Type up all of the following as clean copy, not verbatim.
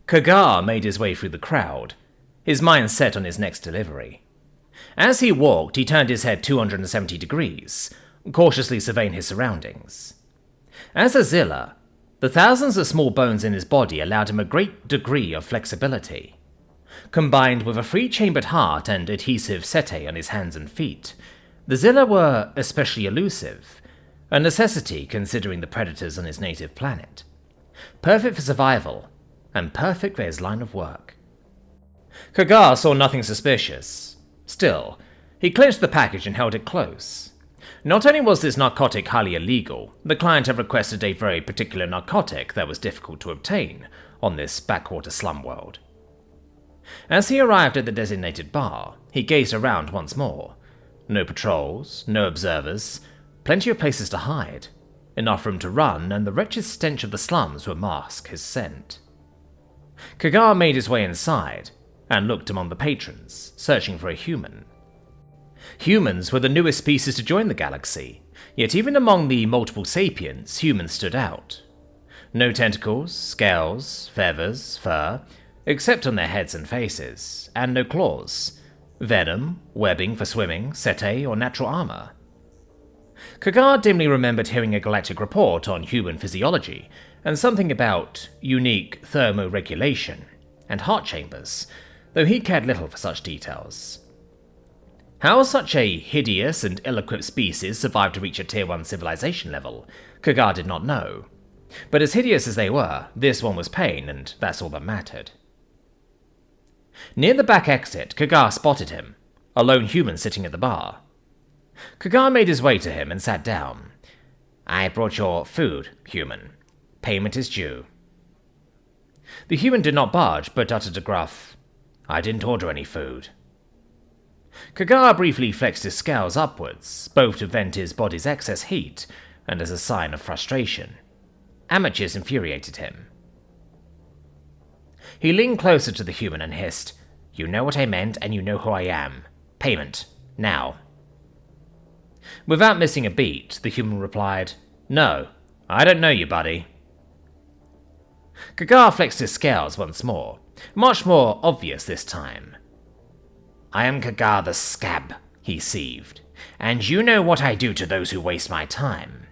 Kagar made his way through the crowd, his mind set on his next delivery. As he walked, he turned his head 270 degrees, cautiously surveying his surroundings. As a Zilla, the thousands of small bones in his body allowed him a great degree of flexibility. Combined with a three-chambered heart and adhesive setae on his hands and feet, the Zilla were especially elusive, a necessity considering the predators on his native planet. Perfect for survival, and perfect for his line of work. Kagar saw nothing suspicious. Still, he clenched the package and held it close. Not only was this narcotic highly illegal, the client had requested a very particular narcotic that was difficult to obtain on this backwater slum world. As he arrived at the designated bar, he gazed around once more. No patrols, no observers, plenty of places to hide, enough room to run, and the wretched stench of the slums would mask his scent. Kagar made his way inside, and looked among the patrons, searching for a human. Humans were the newest species to join the galaxy, yet even among the multiple sapiens, humans stood out. No tentacles, scales, feathers, fur, except on their heads and faces, and no claws, venom, webbing for swimming, setae, or natural armor. Kagar dimly remembered hearing a galactic report on human physiology, and something about unique thermoregulation and heart chambers, though he cared little for such details. How such a hideous and ill-equipped species survived to reach a Tier 1 civilization level, Kagar did not know. But as hideous as they were, this one was pain, and that's all that mattered. Near the back exit, Kagar spotted him, a lone human sitting at the bar. Kagar made his way to him and sat down. "I brought your food, human. Payment is due." The human did not budge, but uttered a gruff, "I didn't order any food." Kagar briefly flexed his scales upwards, both to vent his body's excess heat and as a sign of frustration. Amateurs infuriated him. He leaned closer to the human and hissed, "You know what I meant, and you know who I am. Payment, now." Without missing a beat, the human replied, "No, I don't know you, buddy." Kagar flexed his scales once more, much more obvious this time. "I am Kagar the Scab," he seethed, "and you know what I do to those who waste my time."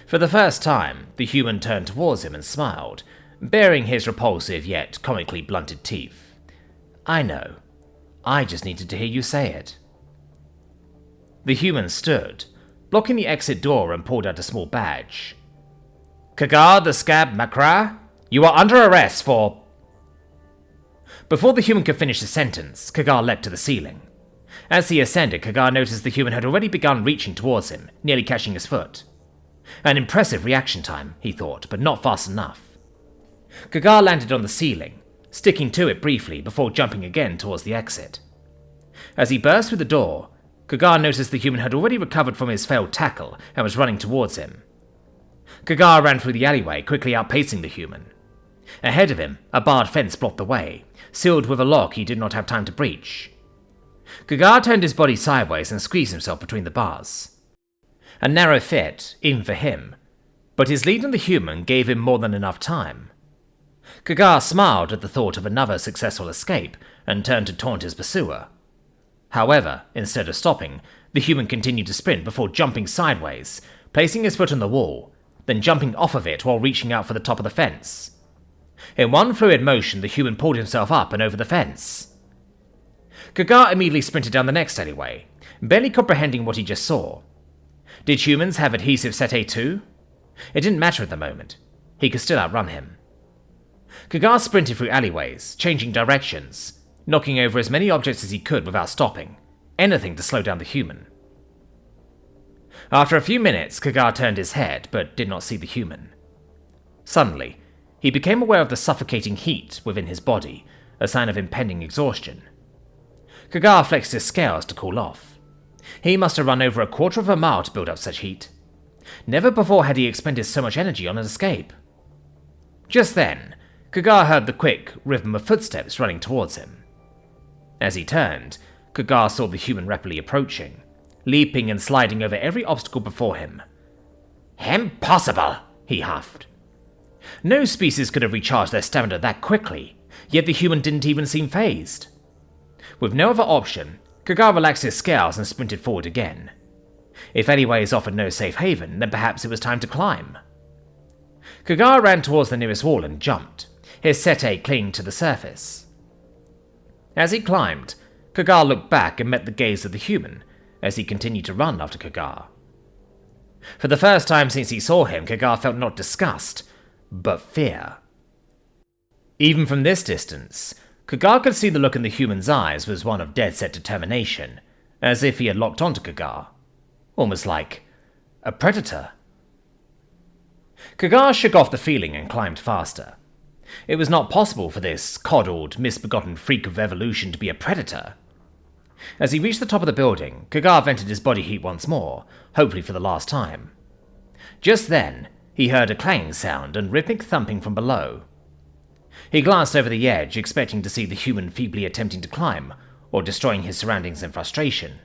For the first time, the human turned towards him and smiled, baring his repulsive yet comically blunted teeth. "I know. I just needed to hear you say it." The human stood, blocking the exit door, and pulled out a small badge. "Kagar the Scab Makra, you are under arrest for..." Before the human could finish the sentence, Kagar leapt to the ceiling. As he ascended, Kagar noticed the human had already begun reaching towards him, nearly catching his foot. An impressive reaction time, he thought, but not fast enough. Kagar landed on the ceiling, sticking to it briefly before jumping again towards the exit. As he burst through the door, Kagar noticed the human had already recovered from his failed tackle and was running towards him. Kagar ran through the alleyway, quickly outpacing the human. Ahead of him, a barred fence blocked the way, sealed with a lock he did not have time to breach. Kagar turned his body sideways and squeezed himself between the bars. A narrow fit, even for him, but his lead on the human gave him more than enough time. Kagar smiled at the thought of another successful escape and turned to taunt his pursuer. However, instead of stopping, the human continued to sprint before jumping sideways, placing his foot on the wall, then jumping off of it while reaching out for the top of the fence. In one fluid motion, the human pulled himself up and over the fence. Kagar immediately sprinted down the next alleyway, barely comprehending what he just saw. Did humans have adhesive setae too? It didn't matter at the moment. He could still outrun him. Kagar sprinted through alleyways, changing directions, knocking over as many objects as he could without stopping, anything to slow down the human. After a few minutes, Kagar turned his head, but did not see the human. Suddenly, he became aware of the suffocating heat within his body, a sign of impending exhaustion. Kagar flexed his scales to cool off. He must have run over a quarter of a mile to build up such heat. Never before had he expended so much energy on an escape. Just then, Kagar heard the quick rhythm of footsteps running towards him. As he turned, Kagar saw the human rapidly approaching, leaping and sliding over every obstacle before him. "Impossible!" he huffed. No species could have recharged their stamina that quickly, yet the human didn't even seem fazed. With no other option, Kagar relaxed his scales and sprinted forward again. If alleyways offered no safe haven, then perhaps it was time to climb. Kagar ran towards the nearest wall and jumped, his setae clinging to the surface. As he climbed, Kagar looked back and met the gaze of the human as he continued to run after Kagar. For the first time since he saw him, Kagar felt not disgust, but fear. Even from this distance, Kagar could see the look in the human's eyes was one of dead-set determination, as if he had locked onto Kagar. Almost like a predator. Kagar shook off the feeling and climbed faster. It was not possible for this coddled, misbegotten freak of evolution to be a predator. As he reached the top of the building, Kagar vented his body heat once more, hopefully for the last time. Just then, he heard a clanging sound and rhythmic thumping from below. He glanced over the edge, expecting to see the human feebly attempting to climb, or destroying his surroundings in frustration.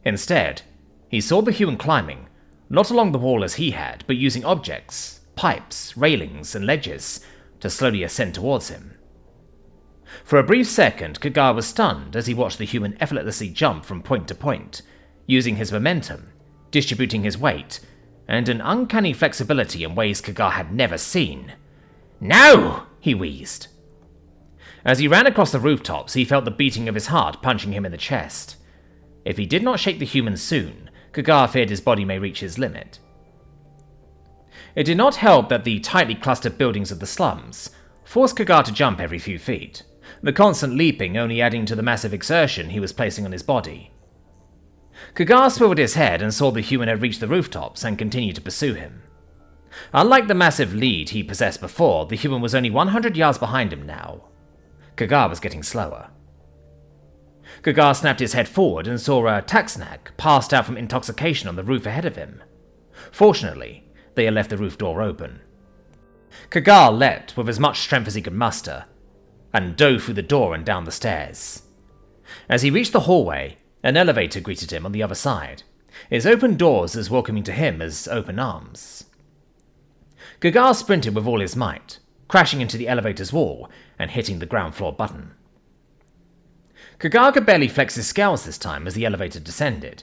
Instead, he saw the human climbing, not along the wall as he had, but using objects, pipes, railings, and ledges to slowly ascend towards him. For a brief second, Kagar was stunned as he watched the human effortlessly jump from point to point, using his momentum, distributing his weight, and an uncanny flexibility in ways Kagar had never seen. "No!" he wheezed. As he ran across the rooftops, he felt the beating of his heart punching him in the chest. If he did not shake the human soon, Kagar feared his body may reach his limit. It did not help that the tightly clustered buildings of the slums forced Kagar to jump every few feet, the constant leaping only adding to the massive exertion he was placing on his body. Kagar swiveled his head and saw the human had reached the rooftops and continued to pursue him. Unlike the massive lead he possessed before, the human was only 100 yards behind him now. Kagar was getting slower. Kagar snapped his head forward and saw a Tshirt passed out from intoxication on the roof ahead of him. Fortunately, they had left the roof door open. Kagar leapt with as much strength as he could muster, and dove through the door and down the stairs. As he reached the hallway, an elevator greeted him on the other side, its open doors as welcoming to him as open arms. Kagar sprinted with all his might, crashing into the elevator's wall and hitting the ground floor button. Kagar could barely flex his scales this time as the elevator descended.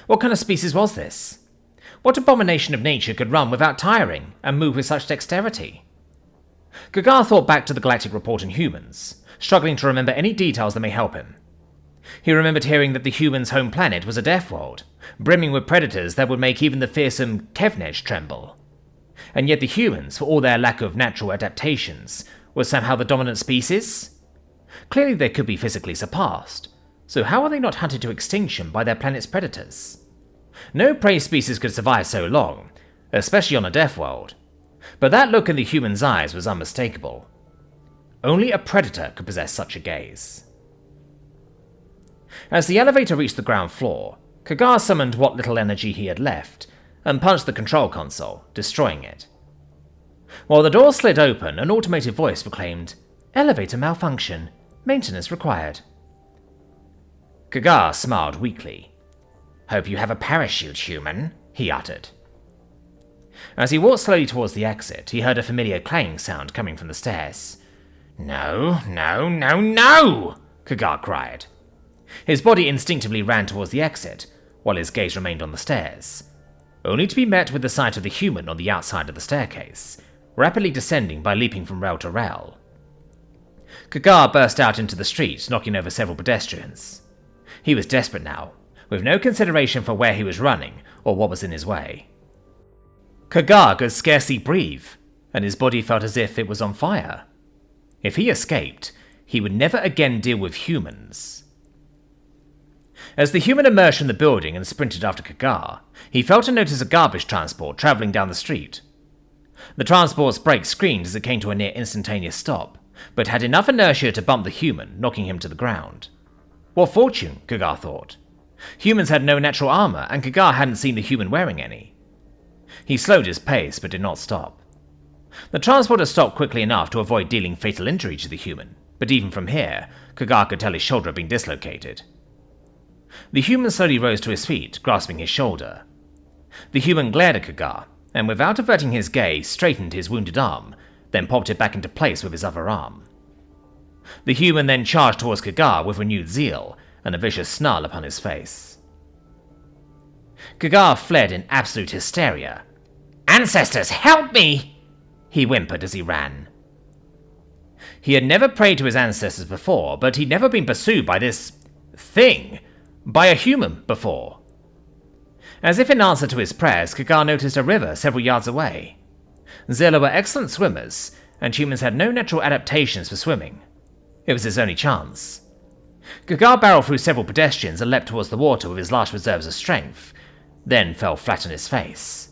What kind of species was this? What abomination of nature could run without tiring and move with such dexterity? Kagar thought back to the Galactic Report on humans, struggling to remember any details that may help him. He remembered hearing that the humans' home planet was a death world, brimming with predators that would make even the fearsome Kevnej tremble. And yet the humans, for all their lack of natural adaptations, were somehow the dominant species? Clearly they could be physically surpassed, so how are they not hunted to extinction by their planet's predators? No prey species could survive so long, especially on a death world, but that look in the human's eyes was unmistakable. Only a predator could possess such a gaze. As the elevator reached the ground floor, Kagar summoned what little energy he had left and punched the control console, destroying it. While the door slid open, an automated voice proclaimed, "Elevator malfunction. Maintenance required." Kagar smiled weakly. "Hope you have a parachute, human," he uttered. As he walked slowly towards the exit, he heard a familiar clanging sound coming from the stairs. "No, no, no, no!" Kagar cried. His body instinctively ran towards the exit, while his gaze remained on the stairs, only to be met with the sight of the human on the outside of the staircase, rapidly descending by leaping from rail to rail. Kagar burst out into the street, knocking over several pedestrians. He was desperate now, with no consideration for where he was running or what was in his way. Kagar could scarcely breathe, and his body felt as if it was on fire. If he escaped, he would never again deal with humans. As the human emerged from the building and sprinted after Kagar, he failed to notice a garbage transport travelling down the street. The transport's brakes screamed as it came to a near instantaneous stop, but had enough inertia to bump the human, knocking him to the ground. What fortune, Kagar thought. Humans had no natural armor, and Kagar hadn't seen the human wearing any. He slowed his pace, but did not stop. The transporter stopped quickly enough to avoid dealing fatal injury to the human, but even from here, Kagar could tell his shoulder had been dislocated. The human slowly rose to his feet, grasping his shoulder. The human glared at Kagar, and without averting his gaze, straightened his wounded arm, then popped it back into place with his other arm. The human then charged towards Kagar with renewed zeal and a vicious snarl upon his face. Kagar fled in absolute hysteria. "Ancestors, help me!" he whimpered as he ran. He had never prayed to his ancestors before, but he'd never been pursued by this thing, by a human before. As if in answer to his prayers, Kagar noticed a river several yards away. Zilla were excellent swimmers, and humans had no natural adaptations for swimming. It was his only chance. Kagar barreled through several pedestrians and leapt towards the water with his last reserves of strength, then fell flat on his face.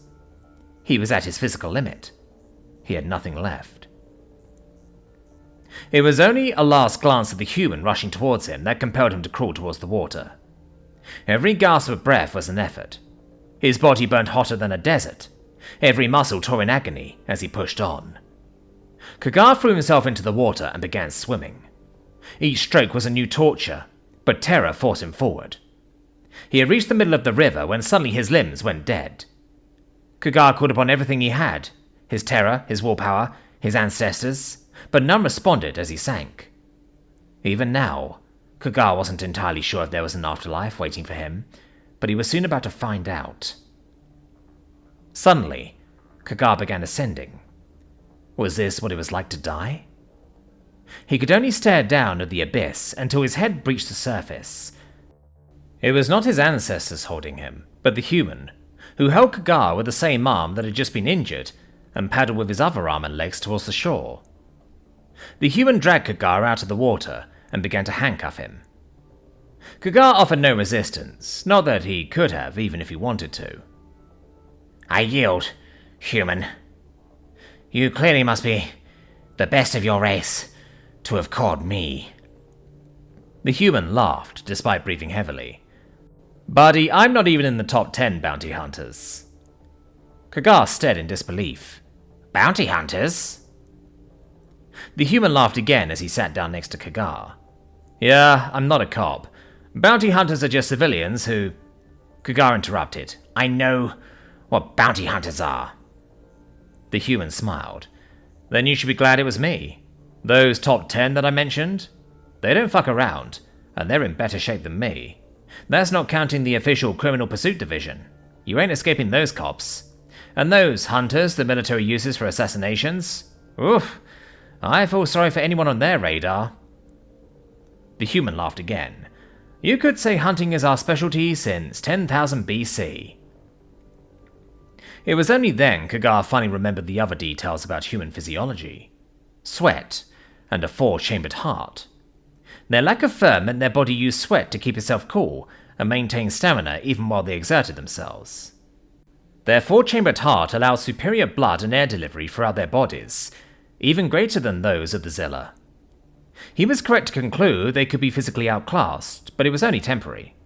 He was at his physical limit. He had nothing left. It was only a last glance at the human rushing towards him that compelled him to crawl towards the water. Every gasp of breath was an effort. His body burned hotter than a desert. Every muscle tore in agony as he pushed on. Kagar threw himself into the water and began swimming. Each stroke was a new torture, but terror forced him forward. He had reached the middle of the river when suddenly his limbs went dead. Kagar called upon everything he had, his terror, his willpower, his ancestors, but none responded as he sank. Even now, Kagar wasn't entirely sure if there was an afterlife waiting for him, but he was soon about to find out. Suddenly, Kagar began ascending. Was this what it was like to die? He could only stare down at the abyss until his head breached the surface. It was not his ancestors holding him, but the human, who held Kagar with the same arm that had just been injured and paddled with his other arm and legs towards the shore. The human dragged Kagar out of the water and began to handcuff him. Kagar offered no resistance, not that he could have, even if he wanted to. "I yield, human. You clearly must be the best of your race to have caught me." The human laughed, despite breathing heavily. "Buddy, I'm not even in the top 10 bounty hunters." Kagar stared in disbelief. "Bounty hunters?" The human laughed again as he sat down next to Kagar. "Yeah, I'm not a cop. Bounty hunters are just civilians who..." Kagar interrupted. "I know what bounty hunters are." The human smiled. "Then you should be glad it was me. Those top 10 that I mentioned? They don't fuck around, and they're in better shape than me. That's not counting the official Criminal Pursuit Division. You ain't escaping those cops. And those hunters the military uses for assassinations? Oof, I feel sorry for anyone on their radar." The human laughed again. "You could say hunting is our specialty since 10,000 BC. It was only then Kagar finally remembered the other details about human physiology. Sweat, and a 4-chambered heart. Their lack of fur meant their body used sweat to keep itself cool and maintain stamina even while they exerted themselves. Their 4-chambered heart allowed superior blood and air delivery throughout their bodies, even greater than those of the Zilla. He was correct to conclude they could be physically outclassed, but it was only temporary.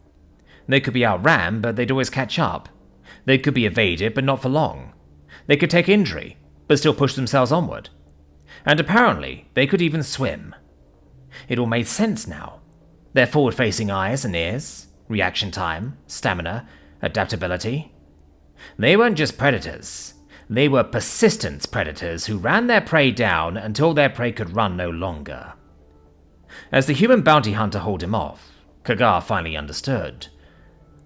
They could be outran, but they'd always catch up. They could be evaded, but not for long. They could take injury, but still push themselves onward. And apparently, they could even swim. It all made sense now. Their forward-facing eyes and ears, reaction time, stamina, adaptability. They weren't just predators. They were persistent predators who ran their prey down until their prey could run no longer. As the human bounty hunter hauled him off, Kagar finally understood.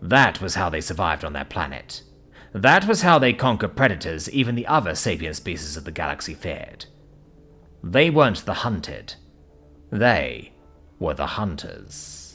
That was how they survived on their planet. That was how they conquered predators even the other sapient species of the galaxy feared. They weren't the hunted. They were the hunters.